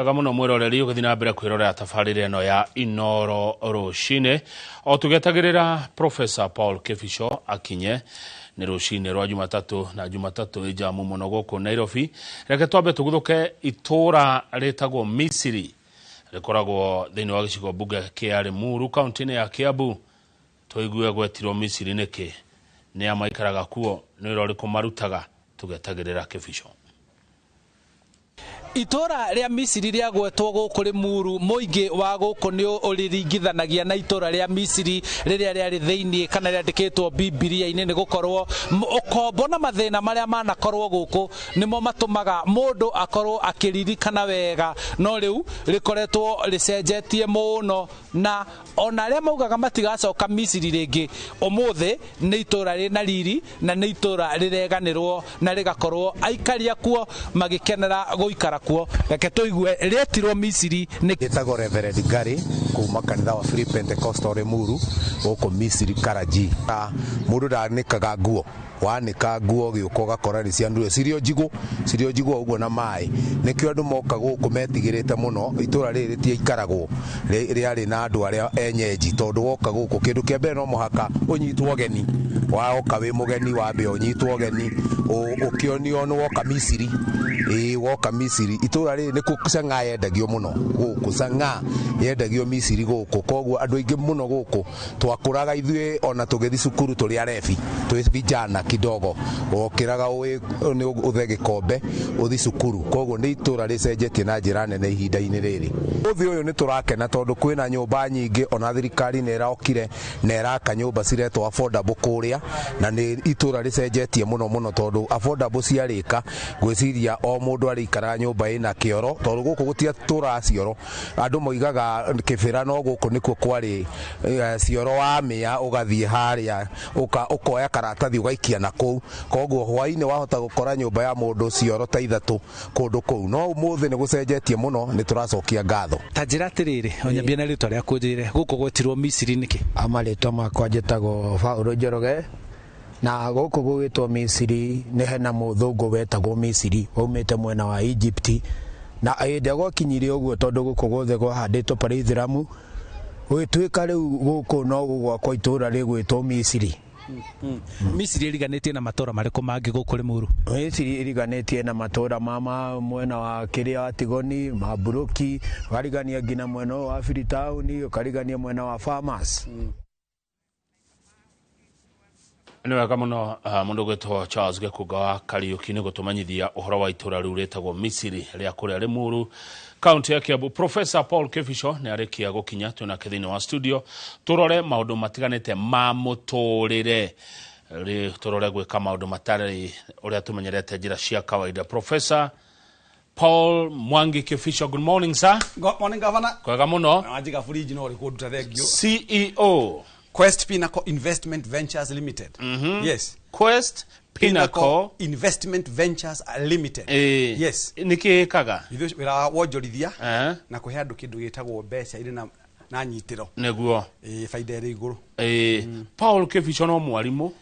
Gamuno mwiroreri ugathina mbere kwirorera tafarire no ya Inoro Rucine o tugetagirira Professor Paul Kefisho akinye ni Rucine rwa Jumatatu na Jumatatu ijamu muno guku Nairobi. Reke twambe tuguthuke itura retagwo Misiri rikoragwo thini wa gicigo bunge kia Limuru county ya Kiambu. Toigue gwetirwo Misiri niki ni amaikaraga kuo ni rori kumarutaga tugetagirira Kefisho. Itora ria Misiri ria gwetwo guku Limuru muingi wa guku ni uriringithanagia na itora ria Misiri riria riari thiini kana riandikitwo Bibilia-ini ni gukorwo ukombo na mathina maria manakorwo guku nimo matumaga mundu akorwo akiririkana wega no riu rikoretwo ricenjetie muno na ona ria maugaga matigacoka Misiri ringi umuthi ni itora rina riri na ni itora rireganirwo na rigakorwo aikaria kuo magikenera guikara kuo. Reke toigue retirwo Misiri ni gitagwo Reverend Gary kuma kanitha wa Free Pentecostal Limuru guku Misiri Karaji. Mundu ndanikaga nguo wanika nguo giuko gakora ni ciandu cirio jigo uguo na mai nikio andu moka guku metigirite muno itura riri ti ikaragwo riari na andu aria enyeji tondu woka guku kindu kia mbere no muhaka unyitwo geni waoka wi mugeni wambe unyitwo geni ukionio no woka Misiri woka Misiri itura riri ni kucanga yendagio muno guku canga yendagio Misiri guku koguo andu ingi muno guku twakuraga ithue ona tugithi cukuru turi arefi twi vijana kidogo okiraga ni uthege kombe uthi cukuru koguo ni itura ricenjetie na njira nene ihinda-ini riri. Uthi uyu ni turakena tondu kwina nyumba nyingi ona thirikari ni iraokire na iraka nyumba ciretwo affordable kuria na ni itura ricenjetie muno tondu affordable ciarika gwiciria o mundu arikara nyumba ina kioro tondu guku gutia tura cioro andu moigaga kibira no guku nikuo kwari cioro wa mia ugathie haria ukoya karatathi ugaikia na kou koguo hwaini wahota gukora nyumba ya mundu cioro ta ithatu kundu kou no umuthi ni gucenjetie muno ni turacokia ngatho tajira tiriri onyambia na ritwa ria kunjire guku gwetirwo Misiri niki amaritwa makwa njitagwo Paulo Njoroge na guku gwitwo Misiri ni hena muthungu wetagwo Misiri umite mwena wa Egypt na ende gwakinyire uguo tondu guku gothe gwahanditwo Paithiramu gwituika riu guku no gwakwa itura rigwitwo Misiri. Misiri iriganitie na matora mariko mangi guku Limuru Misiri iriganitie na matora mama mwena wa kiria Tigoni Maburuki karigania ngina mwena wa Freetown karigania mwena wa Farmers. Ni wega muno mundu gwetwo Charles Gekuga wa Kariuki ni gutumanyithia uhoro wa itura riu retagwo Misiri ria kuria Limuru county ya Kiambu. Professor Paul Kefisho ni arikia gukinya tuna kithini wa studio turore maundu matiganite ma muturire ri turore gwika maundu matari uria tumenyerete njira cia kawaida. Professor Paul Mwangi Kefisho, good morning sir. Good morning governor. Kwega muno. Ajiga furiji no record thegio. CEO Quest Pinnacle Investment Ventures Limited. Yes. Quest Pinnacle Investment Ventures Limited. Yes. Niki kaga ithu wira wonjorithia na kuhe andu kindu gitagwo mbeca iri na nyitiro neguo faida iri iguru. Paul Kefisho no mwarimu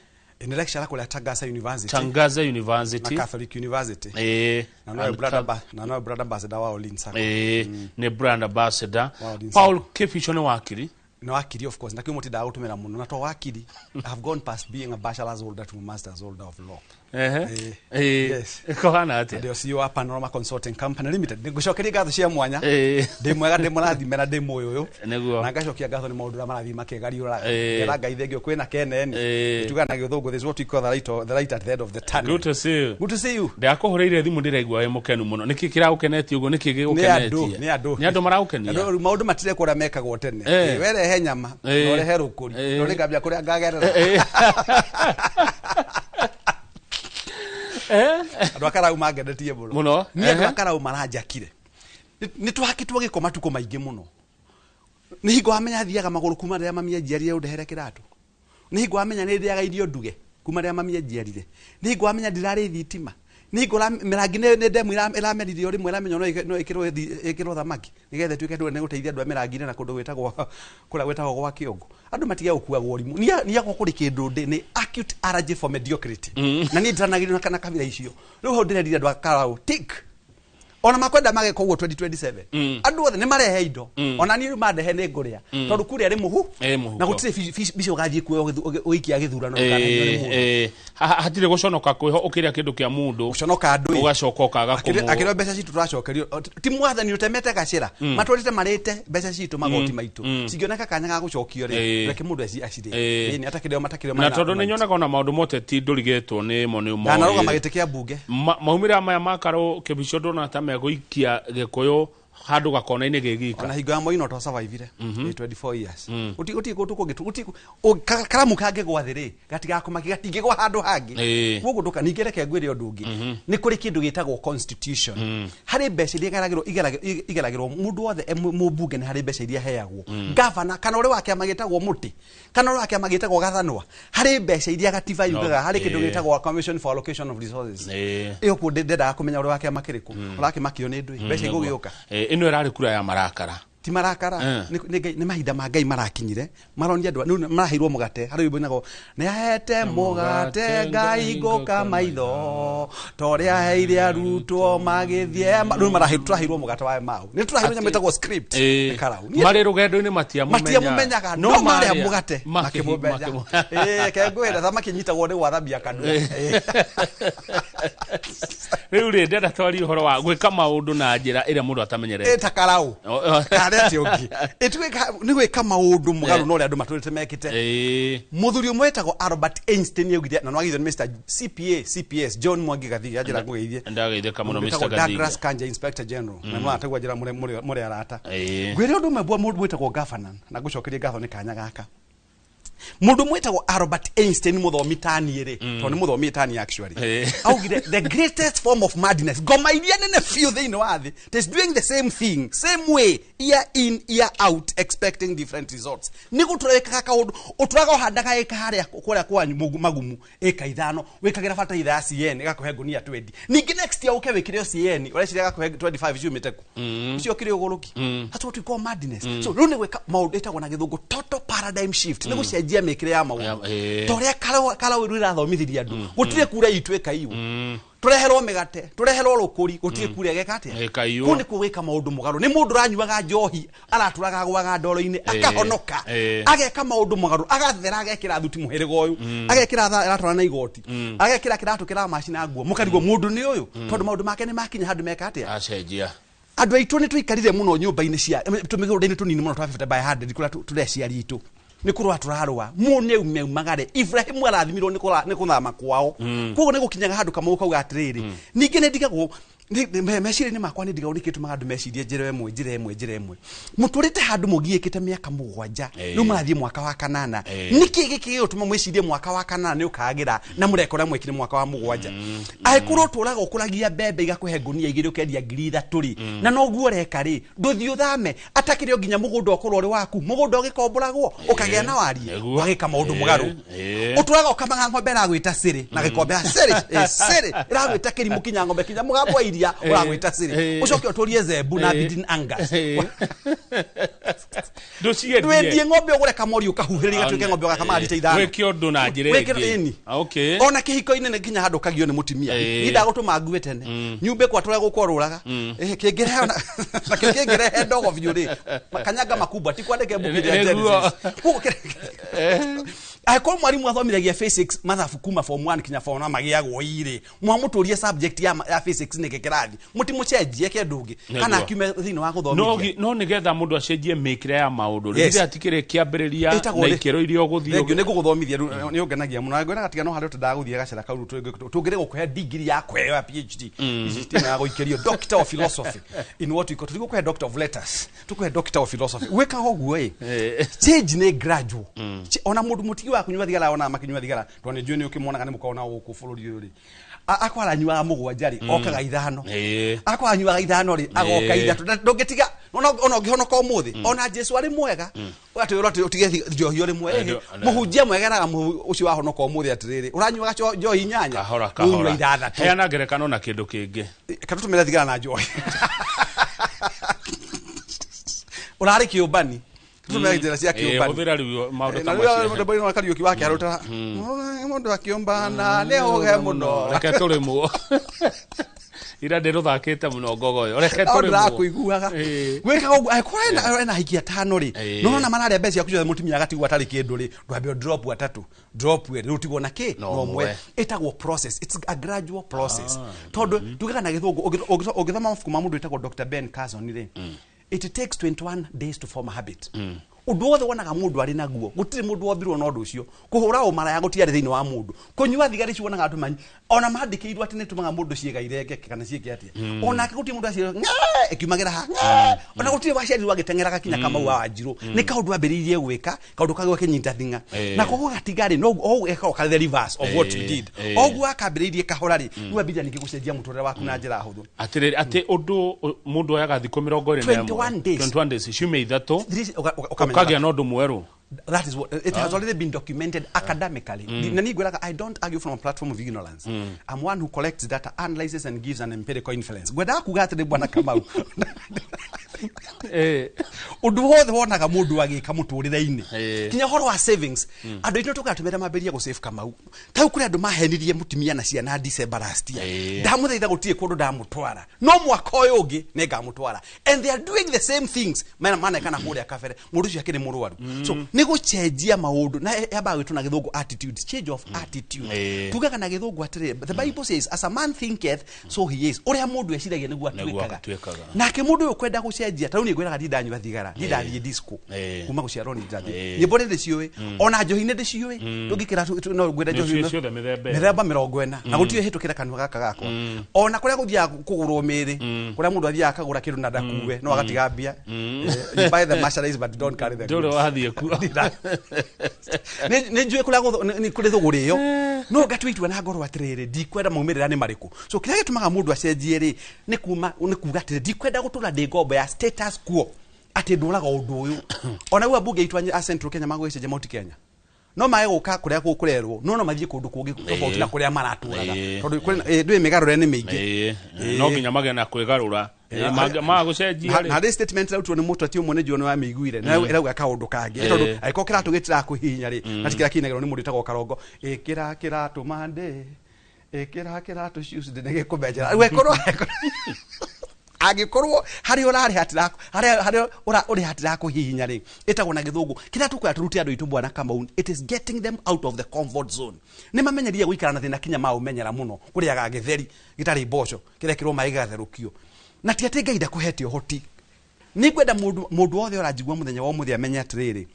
in lecturer kule Tangaza University. Tangaza University na Catholic University. Na no brother ambassador wa Olinsa. Ne brand ambassador. Paul Kefisho no wakiri no wakiri of course nakio mutida gutumira muno na to wakiri I have gone past being a bachelor's holder to a master's holder of law. Yes. Kohana ati ndio CEO wa Panorama Consulting Company Limited. Nigucokeria gatho cia mwanya ndi mwega ndi murathimera ndi moyo uyu na ngacokia gatho ni maundu marathi makegariura era ngaithegio kwina keneni tuganagio thungu this what we call the light at the end of the tunnel. Good to see you. Good to see you. Ndakuhureire thimu ndiraigwa we mukenu muno niki kiraukenetie ugo niki gigukenetie ni andu maraukenia maundu matire kuria mekagwo tene were nyama no rehe rukuri no rigambia kuria ngagerera andu akarau mangenetie muno ni andu akarau maranjakire ni twakitwo gikoma tuko maingi muno ni hingo amenya thiaga maguru kuma ria mamia njiarire undehere kiratu ni hingo amenya ni ndiaga irio nduge kuma ria mamia njiarire ni hingo amenya ndirari thitima ni hingo mirangi ne ndemu iramerire uri mwera menyo no ikirwo thamaki nigethe tuike ndu ne guteithia andu mirangi na kundu gwetagwo kula gwetagwo gwa kiongo andu matiga gukua gworimu ni yako kuri kindu ndi ni acute allergy for mediocrity na ni ndanagirwo kana kamera icio riu ho ndirendire andu akarau tick ona makwenda mage koguo 2027 andu othe ni marehe indo ona ni madehe ne nguria tondu kuria ri muhu na gutire bicio gathie kuo uikia githurano kana hatire guconoka kwiho ukiria kindu kia mundu guconoka andu ugacoka ukaga kumu akiro mbeca citu turacokerio ti mwathani utemete gacira matwarite marite mbeca citu magoti maitu cingioneka kanya ga gucokio ri reke mundu acire ni atakire matakire na tondu ni nyonaga ona maundu mote ti ndurigetwo ni mo ni mo na naroga magite kia bunge maumira maya makaro Kebicho ndona ta meguikia gikuyu handu gakona-ini gigika ona hingo ya moino to survive 24 years uti kutuko karamu kange gwathiri gatiga kumaki gatinge gwa handu hangi gugu nduka ningereke ngwire undu ungi ni kuri kindu gitagwo constitution hari mbeca iria igeragirwo mundu wothe mubunge ni hari mbeca iria heagwo governor kana uri wake magitagwo muti kana uri wake magitagwo gathanwa hari mbeca iria gatiba yugaga hari kindu gitagwo commission for allocation of resources iyo ku ndenda kumenya uri wake makiriku urake makio ni ndui mbeca igugiuka ino irari kura ya marakara ti marakara ni mahinda ma Ngai marakinyire maronia andu marahirwo mugate hari wimbo nago ni ahete mugate Ngai ngoka maitho toria heire arutwo magithie ru marahirwo mugate wa mau ni turahirwo nyametagwo script ni karau mari rugendo-ini matiamumenyaga no mari mugate makimumenya kengwira thamaki nyitagwo ni gwathambia kandu riu ri ndenda twari uhoro wa gwika maundu na njira iria mundu atamenyerete ta karau karete ungi ni gwika maundu mugaru no ri andu maturite mekite muthuri umwe etagwo Albert Einstein yugire na nwagithio ni Mr CPS John Mwangi Gathigi ajira ngugeithie ndageithia muno Mr Gathigi Douglas Kanja Inspector General na no atagwa ajira muri arata gwire undu mebwa mundu etagwo governor na gucokeria gatho ni kanya gaka mundu mwetagwo Albert Einstein muthomi tani ri to ni muthomi tani actually augire the greatest form of madness goma iria nene few they know are they is doing the same thing same way year in year out expecting different results ni gutureka kaka uturaga handaga eka haria kuria kwanyu magumu eka ithano wikagira fata itha CN gakuhe ngunia 20 ningi next year uke wikire CN ureciria gakuhe 25 cio miteku cio kire uguruki that's what we call madness so rune gweka maundu etagwo na githungu total paradigm shift ni gucenjia mekire ya maundu toria kala wiru irathomithiria andu gutire kura itweka iu tureherwo megate tureherwo rukuri gutire kura gekate kundi kugika maundu mugaru ni mundu ranyuaga njohi araturaga gwaga ndoro-ini akahonoka ageka maundu mugaru agathera agekira thuti muhirigo uyu agekira aratwara na igoti agekira kiratu kira machina nguo mukarigwo mundu ni uyu tondu maundu make ni makinya handu mekate acenjia andu aitu ni tuikarire muno nyumba-ini cia tumigurudi-ini tunini muno twafifete by 100 kula tureciari itu ni kurwa turarwa mune umagare Ibrahim arathimirwo ni kuthama kwao koguo ni gukinyaga handu kamau kauga atiriri ningi ni ndigagwo meciri-ini makwa ni ndigagwo nikituma handu mecirie njira imwe muturite handu mugiikite miaka 7 riu marathie mwaka wa 8 niki giki gituma mwicirie mwaka wa 8 ni ukagira na murekora mwekire mwaka wa 7 aikurwo turaga ukuragia bebe igakuhe ngunia igiri ukendia 3 na no guo reka ri nduthi uthame atakire nginya mugunda okorwo ri waku mugunda ugikomboragwo ukagea na warie wagika maundu mugaru uturaga ukamaga ng'ombe iragwita siri na gikombe siri iragwita kirimu kinya ng'ombe kinya mugabo iria uragwita siri ucoke uturie zebu na bidin angas ndwendie ng'ombe ugure kamori ukahuhirira igatuike ng'ombe ugakamari ta ithano weke undu na njira ingi okay ona kihiko-ini ni nginya handu kagio ni mutimia nida gutuma ngue tene nyumbe kwa tore gukoruraga kingirehe na kingirehe ndogo viuri makanyanga makubwa tikwandike buku ya Ako mwarimu athomithagia physics mathabu kuma form 1 kinya form 4 magiagwo ire mwamuturie subject ya physics ni kekerathi mutimucenjie kendungi kana akiume thini wa guthomithia no nigetha mundu acenjie mikire ya maundu riri atikire kiambiriria na ikero irio guthio ni guthomithia ni ungenagia muno ngwena gatiga no hari tudaguthie gacira kauru tungire gukuhe degree ya kweo ya PhD system ya guikerio doctor of philosophy in what we call tugukuhe doctor of letters tukuhe doctor of philosophy weka hoguo change ni gradual ona mundu mutigi wa kunywa thigara ona makinywa thigara twone juni ukimwona kana mukona guku bururi uri akwara nywa mugwanja ri okaga ithano akwara nywa ithano ri agoka ithatu ndongetiga ona ngihonoka umuthi ona Jesu ari mwega atwira utige njohi ri mwega muhunjia mwegeraga ucio wahonoka umuthi atiriri uranywa njohi nyanya unywa ithathatu heana ngerekano na kindu kingi katutumira thigara na njohi urari kiubani tumea njira cia kiumbani hudhira riu maundu ta macio na bwana Kariuki wake aruta mundu akiumbana ne oge muno reke turimwo ira ndero thakite muno ngogoyo reke turi mu kuiguaga gweka go akwena na hikia tano ri no na manari abesi yakuja mutumia agatigwa tari kindu ri ndwambio drop atatu drop we rutigwo na ki no mwe etagwo process, it's a gradual process todo tugaga na githungu ogithoma mafuku ma mundu etagwo Dr. Ben Carson ri it takes 21 days to form a habit undu wothe wonaga mundu ari naguo gutiri mundu wombirwo no ndu ucio kuhura umara ya gutiari thiini wa mundu kunyua thigari cio wonaga tumanyi ona mandikirwo ati nitumaga mundu ciega irenge kana cieke atia ona ke guti mundu acio ekiumagira ha ona gutiri waceri wagitengeraga kinya kama wa Njiro ni kaundu ambiririe gwika kaundu kagwe kinyita thinga na kogo gatigari no eka ka the reverse of what you did ogwa akambiririe kahorari ni wambira nikigucenjia muturire waku na njira huthu atiriri ati undu mundu ayaga thiko 21 days ciume ithatu kagia no ndu mweru. That is what it has already been documented academically. I don't argue from a platform of ignorance. I'm one who collects data, analyzes and gives an empirical influence. Gweda kugate de bwana Kamau. Undu wothe wonaga mundu agika muturire-ini kinya horo wa savings andu ino tugatumira maberia go save Kamau tau kuri andu mahenirie mutumia na ciana December last year ndamuthaitha gutie kundu ndamutwara no mwaka uyu ungi nengamutwara and they are doing the same things mana kana kuria kafere mundu cio akiri murwaru so ni gucenjia maundu na yaba gwitu na githungu attitude, change of attitude tugaga na githungu atire the Bible says as a man thinketh so he is uria mundu eciragia niguo atwikaga nake mundu uyu kwenda gucenjia tau ni gwiraga ndanywa thigara ndithie disco kuma guciarwo ni ndathi nyimbo ndi ciui ona njohi ndi ciui tungikira no gwenda njohi mithemba 40 na gutio hitukira kanwa gaka gakwa ona kuria guthia kugurwo miri kuria mundu athia akagura kindu na ndakuwe no agatiga mbia you buy the merchandise but don't carry the ndoro wathie ku ni njue kuria ni kuri thuguri yo no gatwitwa na ngoro atiriri ndikwenda maumirira ni mariku so kiria gitumaga mundu acenjie ri ni kuga atiri ndikwenda gutura ndi ngombo ya status quo ati nduraga undu uyu ona we bunge itwa a Central Kenya magwicenjia Mount Kenya no mae guka kuria gukurerwo no mathie kundu kungi tofauti na kuria maraturaga tondu ndui migarure ni mingi no nginya magena kwigarura ma gucenjia na this statement out ni mutu ati umwe ni jone wa miguire na irauga kaundu kangi tondu aiko kiratu gitira kuhinya ri na tikira kinegero ni mundu itagwo Karongo ikira kiratu mande ikira kiratu shoes ndege kubenjera we korwo agikorwo hari urari hatirako hari uri hatirako hihinya ri etagwo na githungu kira tukwya turuti andu itu bwana Kamau it is getting them out of the comfort zone ni mamenyeria guikara na thina kinya maumenyera muno kuri aga githeri gitari boco kire kirwo mai gatherukio na ti ati Ngai ndakuhete hoti ni gwenda mundu wothe urajigwa muthenya wa muthia menya atiriri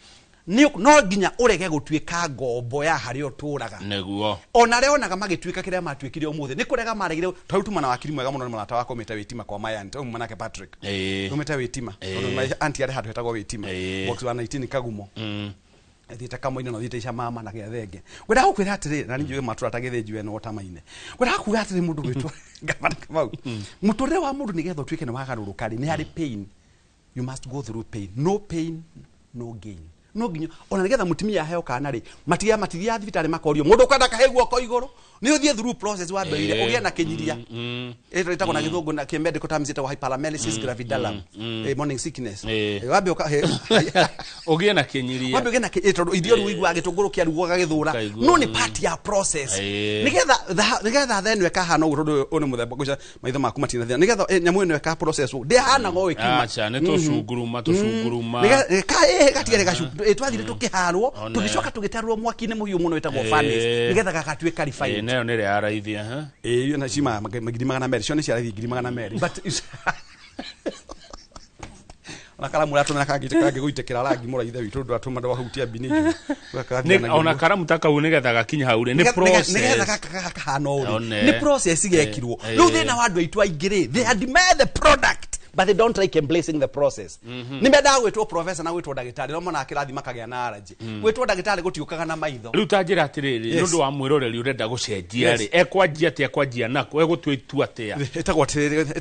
no nginya urege gutwika ngombo ya hari oturaga neguo ona leonaga magitwika kiria matwikire umuthe ni kurega maragire tautumana wakiri mwega muno ni marata wako meta witima kwa Mayan to manake Patrick umeta witima tondu my auntie ari hatu hetagwo witima box wa 19 Kagumo thita kamoine no thita ica mama na gethenge gwenda gukwira atiri na ninjue matura tagithinjwe no otamaine gwenda kuga atiri mundu gwitwa ngabana Kamau muturire wa mundu ni getho twike ni wagarurukari ni hari pain you must go through pain no gain no nginyo ona nigetha mutimia heo kana ri matithia thibitari makorio mundu kwenda kahegwo ko iguru ni uthie through process wa ndoire ugia na kinyiria etagwo na githungu na medical terms etagwo hyperemesis gravidarum morning sickness wabe ugia na kinyiria wabe ugia na idio ruigwa gitunguru kia rugo gagithura no ni part ya process nigetha then weka hana urodo one muthemba guca maitho maku matina thia nigetha nyamu eno weka process ndi hana go wekima acha ne tucunguruma nigetha gatigere gacu etwathire tukiharwo tugicoka tugitarwo mwaki-ini muhiu muno etagwo furnace nigetha gagatwika refined nayo nere araithia yo na cima magidi magana meri cio ni cia araithia ngiri magana meri but ona karamu ratona kangite kange guitekera rangi muraithe witu ndu atuma ndo wahutia biniju ona karamu takau nigetha gakinya haure ni process nigetha kahana uri ni process igekirwo riu thina wa andu aitu aingiri they admire the product but they don't like embracing the process ni menda gwetwo professor na gwetwo dagitari no mona akirathi makagia na allergy gwetwo dagitari gutiukaga na maitho riu tanjira atiriri nundu wa mwiroreri urenda gucenjia ri ekwanjia nako egutwitu atia etagwo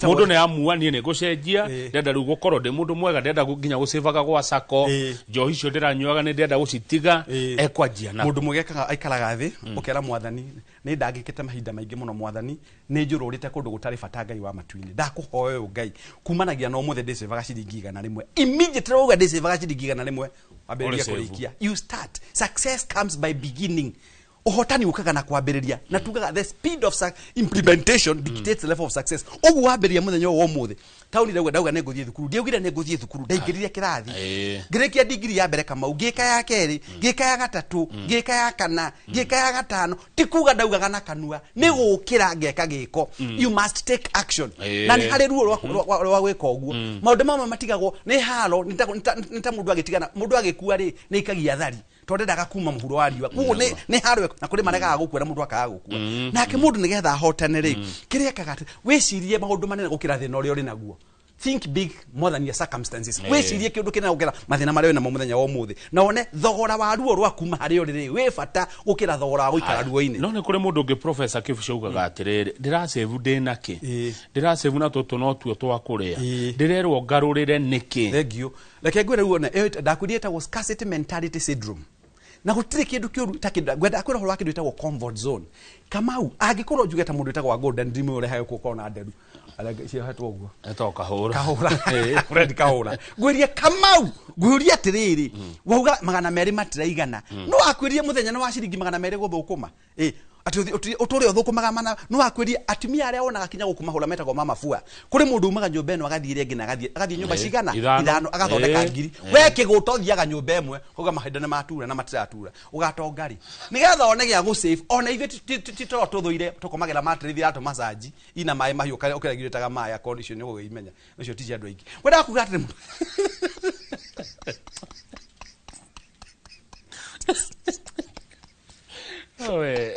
mundu ne amua nie ne gucenjia ndenda riu gukorwo ndi mundu mwega ndenda nginya gucivaga gwa sako njohi cio ndiranyuaga ni ndenda gucitiga ekwanjia nako mundu mwegekaga aikaraga thi ukera mwathani ni ndangikite mahinda maingi muno mwathani ni njururite kundu gutari bata Ngai wa matuini ndakuhoya Ngai kumanagia no muthe ndicivaga ciringi 100 immediately uga ndicivaga ciringi 100 wamberia kurikia you start success comes by beginning uhotani ukaga na kwambiriria na tugaga the speed of implementation dictates the level of success. Ogu wambiriria muthenya wo muthe tauni ndauga neguthie thukuru ndiaugire neguthie thukuru ndaingiririe kirathi ngirekia degree ya mbere Kamau ngika ya keri ngika ya gatatu ngika ya kana ngika ya gatano tikuga ndaugaga na kanua ni gukira ngeka giko. You must take action na ni hari ruo rwa gwika uguo maundu mama matigagwo ni haro nita mundu agitigana mundu agikua ri ni ikagia thari tonde ndaga kuma muhuro wa riwa kugo ni haro na kuri marega gukua na mundu akaga gukua nake mundu nigetha hotane ri kiria kagate wicirie maundu manene gukira thina uri naguo. Think big more than your circumstances. Wecirie kindu kina gukira mathina mari na muthenya wa muthi na one thogora wa ruo rwa kuma hari uri we bata gukira thogora wa guikara ruo-ini. No ne kuri mundu ngi Professor Kifisho ugaga atiriri ndirasave ndinaki ndirasave na tutu no tuo twa kuria ndirerwo ngarurire niki. Thank you. Like gwira ruona ndakwirita was scarcity mentality syndrome na gutire kindu kiuru takinda gwenda akwira horo wakindu itagwo comfort zone. Kamau agikorwo njugeta mundu itagwo golden dream ure hayo kukona nderu alaga hatwo guo etoka kahura Fred kahura gwirie Kamau gwirie atiriri wauga magana meri matiraigana no akwirie muthenya no wa ciringi magana meri guthukuma ati uturi uthukumaga mana no akwirie atumia aria onaga kinya gukuma hura metagwo mama fua kuri mundu umaga nyumba eno agathire ngina agathie nyumba cigana ithano agathondeka ngiri we kiguto thiaga nyumba emwe kuga mahinda na matura na matiratura ugatongari nigetha one gya go save ona ithe tito tuthuire tukomagera matrithi ato massage ina mai mahiuka ukiragiritaga mai ya condition yo imenya ucio tije andu aingi wenda kugatire mundu oe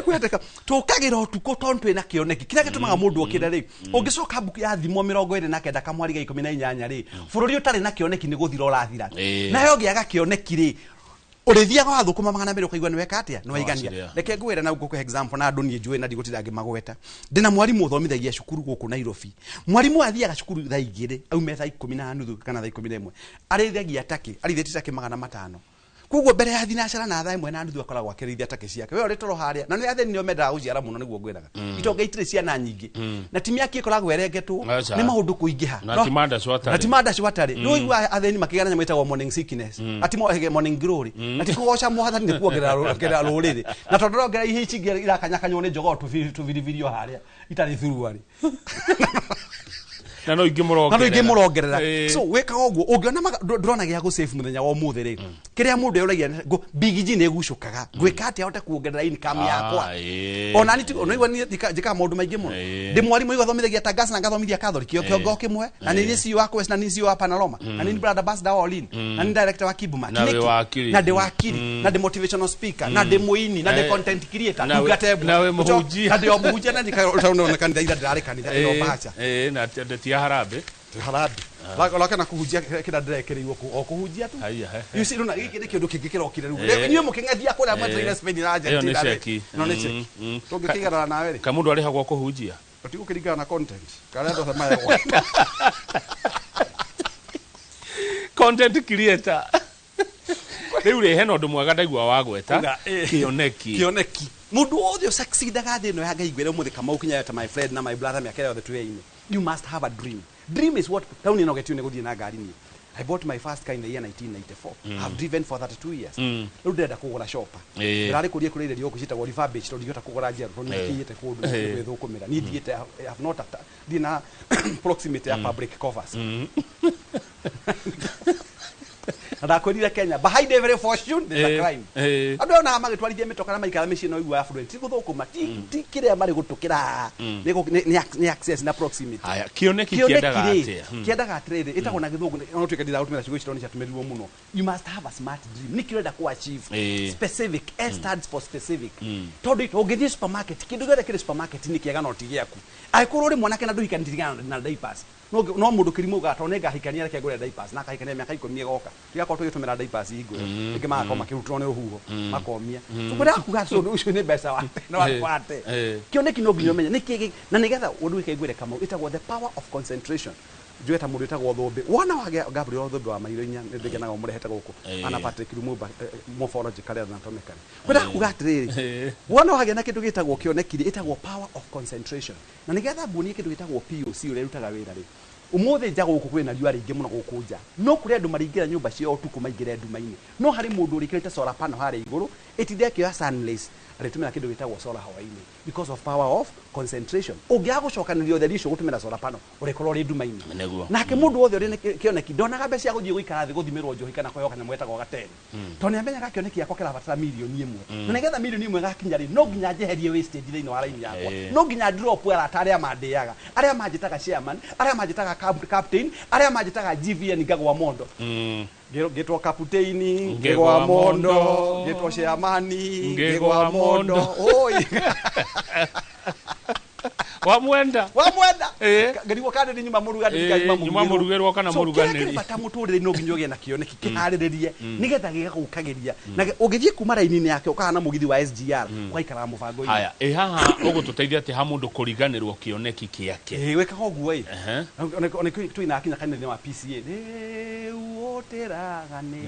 kweteka tukagira utuko tontu na kioneki kira gitumaga mundu okira ri ungicoka buku ya thimo 29 kamwari ga 18 ri bururi utari na kioneki ni guthira urathira nayo giaga kioneki ri urithia kwa thukuma magana mbere ukaigwa niweka atia no igania reke ngwira na guko example na andu nie njue na ndigutira ngimagweta ndina mwarimu uthomithagia cukuru guku Nairobi mwarimu athiaga cukuru thaa 2 aume thaa 10:30 kana thaa 11 arithagia take aritheti take magana 5 kugo mbere ya thinacara na thaa 1:30 akoragwo akirithia take ciake we uri toro haria na ni atheni nio mendaga guciara muno niguo ngwiraga itonga itire ciana nyingi na timia kikoragwo erengetwo ni maundu kuingiha na timanda swatari no igwa atheni makigana nyamwitagwo morning sickness atimo morning glory ati kugoca mwathani ni kuongerera ruriri na tondorongera ihe ici irakanyakanywo ni njogo tuvirivirio haria itari thuruari na no ingimurongerera so weka oguo ungiona ndrona gya go save muthenya wa muthi ri kiria mundu yuragia bigiji ne gucukaga gwika ati ahote kuongerera income yakwa ona ni no igwa ni jika mundu maingi muno ndi mwarimu igwa thomithagia tagasa na gathomithia Catholic kiongo kimwe na ni nisi wa Quest na nisi wa Panaloma na ni brother Basda Olin na ni director wa Kibuma na de wakili na de motivational speaker na de muini na de content creator tugatebu na we muhujia na de muhujia na utaona kanitha ira ndare kanitha ino bacha na ya harabe laka na kuhujia kida ndirekereiwo kuhujia tu you see runa giki kindu kingikira okire ru niyo mukingathia kura matrina Spain na Argentina no ne cheki tungikigara nawe ri kamundu ari hagwa kuhujia otigo kiringana na content kana ndo thama ya content creator riu ri heno ndu mwega ndaigua wagweta kioneki mundu othe succeedaga thino ya ngaigwire muthi Kamau kinya ta my friend na my brother me akere the train. You must have a dream is what town ino getu ne guthie na ngari ni I bought my first car in the year 1994 I've driven for 32 years riu ndenda kugura shopper ndirari kurie kurire rio kucita go refurbish to ndiota kugura njeru to nikiite kundu gwithukumira ni thiete I have not dina proximity ya fabric covers Adakorira Kenya behind every fortune there's a crime andu ona magitwarithia mitoka na maikara mici no igwa affluent tiguthukuma ti kiria mari gutukira ni access na proximity aya kioneki kiendaga atia kiendaga atiriri itagwo na githungu no twika ndira utumira cigo citoni ciatumirirwo muno. You must have a smart dream ni kirenda ku achieve specific stands for specific tondu ungithie supermarket kindu gere kire supermarket ni kiega no tigiaku aikorwo ri mwanake na nduhika ndirigana na diapers no mundu kirimo gatone ngahikania reke ngure diapers na kahikania miaka 10 goka tigakorwo tugitumira diapers igwe ingi makoma kirutwo ni uhuho makomia tukura kuga so ucio ni besa wate no akwate kioneki no nginya menye niki na nigetha undu ikaigwire Kamau itagwo the power of concentration jueta mundu itagwo thombe wana wa Gabriel thombe wa Mairoinya ndigenaga umurehete guku ana Patrick Lumumba morphological anatomically kwenda kuga atiriri wana wage na kindu gitagwo kioneki itagwo power of concentration na nigetha mbuni kindu gitagwo POC ule rutaga wira ri umothe njago guku kwina riua ringi muno gukunja no kuri andu maringira nyumba cio tuku maingire nduma-ini no hari mundu urikirite solar panel hari iguru itinde kio sunless aritumira kindu gitagwo solar hawaini because of power of concentration ungia gucokanirio theri icio gutumira solar panel urikorwo ri nduma-ini nake mundu wothe uri kioneki ndonaga mbeca cia guthie guikara thi guthimirwo njohi kana kwehoka na mwetagwo gatene toni amenyaga kioneki yakwa kirabatara milioni imwe na nigetha milioni imwe gakinya ri no nginya njeherie wastage thiini wa line yakwa no nginya drop wera ataria mandiaga aria manjitaga chairman aria manjitaga captain aria manjitaga GVN ngagwa mondo gitwo captain ngegwa mondo gitwo chairman ngegwa mondo oi wamwenda ngariwo kandi ni nyuma murugerwo kana muruganiri bata muturire no nginyoge na kioneki kihariririe nigetha gigagukagiria na ugithie kuma raini-ini yake ukahana mugithi wa SGR ugaikara mubango-ini haya haha ugututeithia ati ha mundu kuriganirwo kioneki kiake wekaga uguo twina akinya kanitha wa PCA utiragane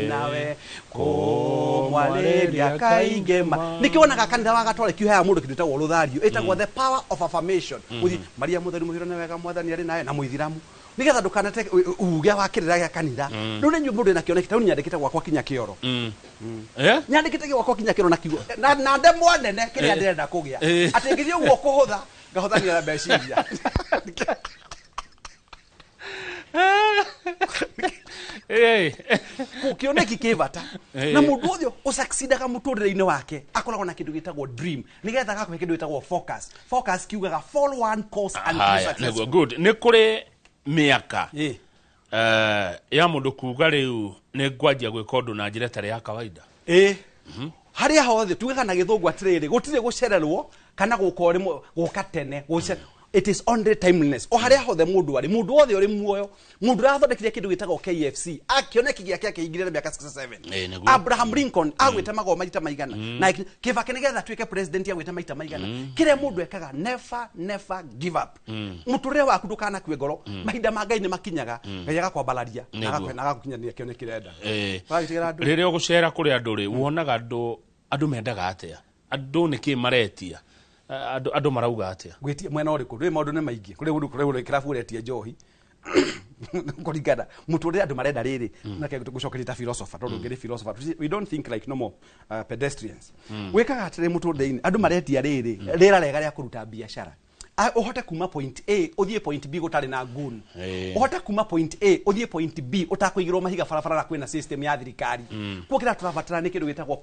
nawe kumwaleria kaingema nikionaga kanitha wa gatore kiuhaya mundu kinditagwo ruthario etagwo the power of affirmation uthi Maria mutheru muhirone wega mwathani ari nawe na muithiramu nigetha ndukanate uge wakirira gya kanitha riu ni mundu na kioneki tauni nyandikite gwakwa kinya kioro nyandikite gwakwa kinya kioro na kiugo na ndemwa nene kiria ndirenda kugia ati ngithie uguo kuhutha ngahuthania mbeciria kioneki kivata na mundu uthio usucceedaga muturire-ini wake akoragwo na kindu gitagwo dream nigetha gakwe kindu gitagwo focus kiugaga follow one course and be successful good ni kuri miaka ya mundu kuga riu ni ngwanjia gwika undu na njira tari ya kawaida haria hothe tugaga na githungu atiriri gutire gucererwo kana gukore gukatene it is only timeliness o haria hothe mundu ari mundu wothe uri muoyo mundu rathondekire kindu gitagwo KFC akioneki giake akingirira miaka 67 Abraham Lincoln agwite mago maita maigana na Kibaki nigetha tuike president agwite maita maigana kire mundu ekaga never give up muturire waku ndukana kwe ngoro mahinda ma Ngai ni makinyaga Ngai agakwambararia agakwena agakukinyania kioneki renda riria ugucera kuri andu ri wonaga andu mendaga atia andu niki maretia andu marauga atia gwitia mwena uriku ri maundu ni maingi kuri uri kirabu uretia njohi kurigana muturire andu marenda riri na kego gucokerita philosopher tondu ngiri philosopher we don't think like normal pedestrians wekaga atire muturire-ini andu maretia riri rira rega ria kuruta biashara uhote kuma point A uthie point B gutari na gun uhote kuma point A uthie point B utakuigirwo mahiga barabara kwina system ya thirikari kwokira turabatara ni kindu gitagwo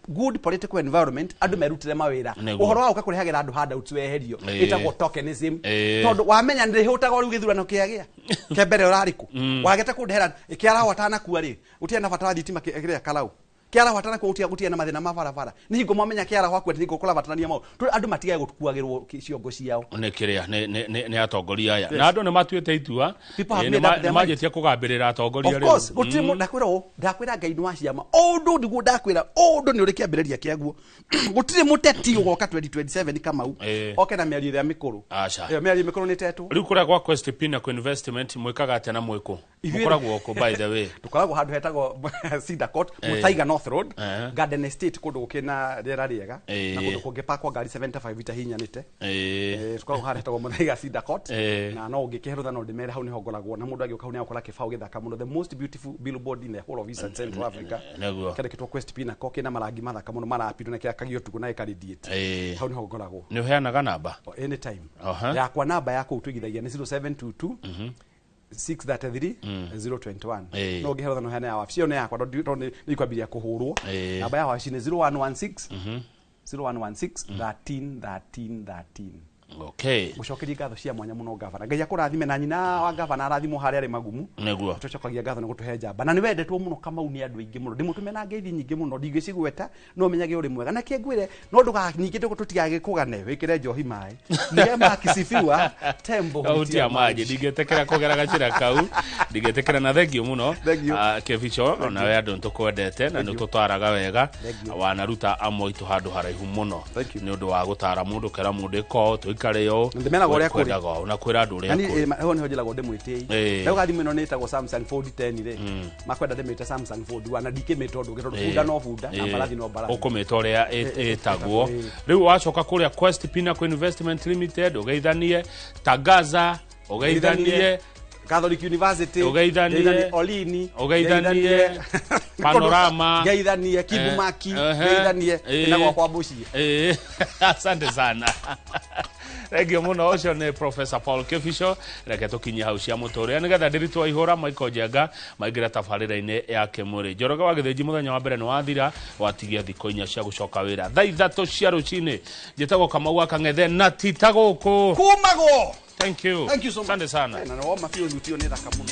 good political environment andu merutire mawira uhoro wa ukakurehagira andu handa utweherio itagwo tokenism tondu wamenya ndi hutaga ru githurano kiagia kembere urariku wagete kundehera kiara watana kuwa ri utiena batara thitima kiria kalau kiara watana ku utia na mathina ma barabara ni hingo mwamenya kiara wakwa ndi ngukula batanania mau andu matigae gutukuagirwo ciongo ciao ni kiria ni atongoria aya na andu ni matuite itua ni majetia kugambirira atongoria rero of course gutimo ndakwira Ngai nwa ciama ondu ndigu ndakwira ondu ni uri kiambiriria kiaguo gutire muteti ugoka 2027 Kamau oke na miario ya mikuru miario mikuru ni tetu riu kura kwa Quest Pina ku investment mwikaga atia na mwiko mukoragwo ko by the way tukoragwo handu hetagwo Cedar Court Mutaiga North Road Garden Estate kundu gukina riera riega na kundu kungipakwa ngari 75 itahinyanite tukoragwo handu hetagwo Mutaiga Cedar Court na no ungikiherutha no ndimere hau niho ngoragwo na mundu agioka hau ni akora kibao githaka muno the most beautiful billboard in the whole of East and Central Africa kende kitwa Quest Pina ko kina marangi mathaka muno marapindu na kiakagio tuku na ikaradiate hau niho ngoragwo ni uheanaga namba anytime yakwa namba yako utwigithagia ni 0722 633 021 no ngiherutha no hena ya wabici ne yakwa ndo nikwambiria kuhurwo namba ya wabici ni 0116 13 okay gucokeria ngatho cia mwanya muno gavana Ngai akurathime na nyina wa gavana arathimo haria ari magumu neguo tucokagia ngatho ni gutuhe njamba na ni wendetwo muno Kamau ni andu aingi muno ndimutume na ngeithi nyingi muno ndigicigweta no menyage uri mwega na kiengwire no nduganyingite gututigage kugane wikire njohi mai nige makisifiwa tembo utia maji ndigetekera kugera gacira kau ndigetekera na thengio muno Kevicho na we andu ntukwendete na nitutwaraga wega wanaruta amoitu handu haraihu muno ni undu wa gutara mundu kera mundu ko ikare yo ndimena gore kuri na kwira andu ria kuri ho niho njira gode mwiti leo gathi mino nitagwo Samsung Fold 10 ri makwenda ndimite Samsung Fold 1 na ndikimite undu gitondu funda no funda na barathi no barathi ukumita uria etagwo riu wacoka kuria Quest Pinnacle Investment Limited ugeithanie Tangaza ugeithanie Catholic University ugeithanie Olini ugeithanie Panorama ugeithanie Kibumaki ugeithanie inagwa kwa Bushi asante sana regio muno ucio ni Professor Paul Keficho reke tukinyia hau cia muturia nigetha ndiritwa ihura Michael Njenga maingira tabarira-ini yake muri Njoroge wa Githinji muthenya wa mbere ni wathira watigia thiko inya cia gucoka wira thaa 3 cia rucini njitagwo Kamau Akang'ethe na titaguku kumagwo thank you so much asante sana na no mafio nutio ni thaka muno